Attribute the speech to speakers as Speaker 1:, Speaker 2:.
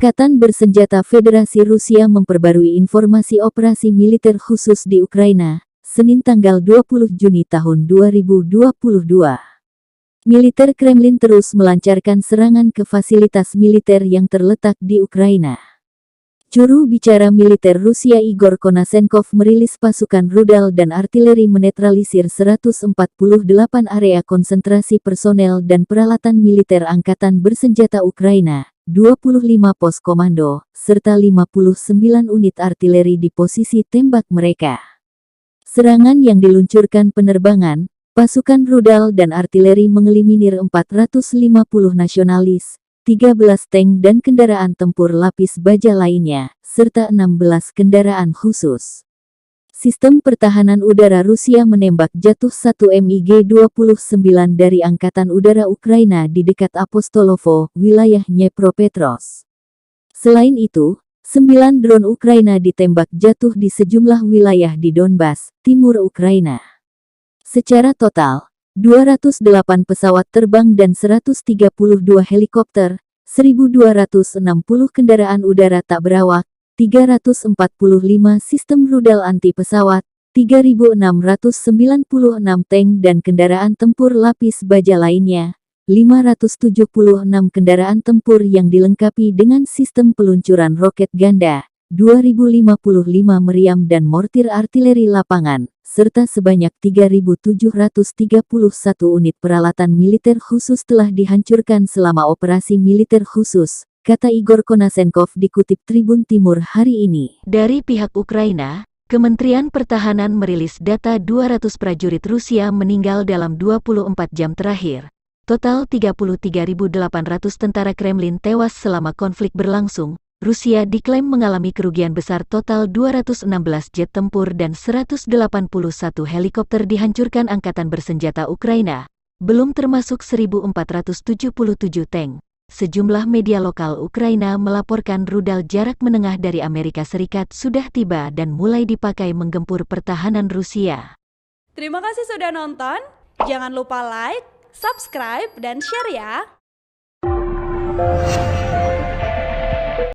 Speaker 1: Angkatan Bersenjata Federasi Rusia memperbarui informasi operasi militer khusus di Ukraina, Senin tanggal 20 Juni tahun 2022. Militer Kremlin terus melancarkan serangan ke fasilitas militer yang terletak di Ukraina. Juru bicara militer Rusia Igor Konasenkov merilis pasukan rudal dan artileri menetralisir 148 area konsentrasi personel dan peralatan militer Angkatan Bersenjata Ukraina, 25 pos komando, serta 59 unit artileri di posisi tembak mereka. Serangan yang diluncurkan penerbangan, pasukan rudal dan artileri mengeliminir 450 nasionalis, 13 tank dan kendaraan tempur lapis baja lainnya, serta 16 kendaraan khusus. Sistem pertahanan udara Rusia menembak jatuh 1 MiG-29 dari Angkatan Udara Ukraina di dekat Apostolovo, wilayah Dnepropetrovsk. Selain itu, 9 drone Ukraina ditembak jatuh di sejumlah wilayah di Donbas, timur Ukraina. Secara total, 208 pesawat terbang dan 132 helikopter, 1.260 kendaraan udara tak berawak, 345 sistem rudal anti-pesawat, 3.696 tank dan kendaraan tempur lapis baja lainnya, 576 kendaraan tempur yang dilengkapi dengan sistem peluncuran roket ganda, 2055 meriam dan mortir artileri lapangan, serta sebanyak 3.731 unit peralatan militer khusus telah dihancurkan selama operasi militer khusus, kata Igor Konasenkov dikutip Tribun Timur hari ini. Dari pihak Ukraina, Kementerian Pertahanan merilis data 200 prajurit Rusia meninggal dalam 24 jam terakhir. Total 33.800 tentara Kremlin tewas selama konflik berlangsung. Rusia diklaim mengalami kerugian besar total 216 jet tempur dan 181 helikopter dihancurkan Angkatan Bersenjata Ukraina, belum termasuk 1.477 tank. Sejumlah media lokal Ukraina melaporkan rudal jarak menengah dari Amerika Serikat sudah tiba dan mulai dipakai menggempur pertahanan Rusia.
Speaker 2: Terima kasih sudah nonton, jangan lupa like, subscribe, dan share ya!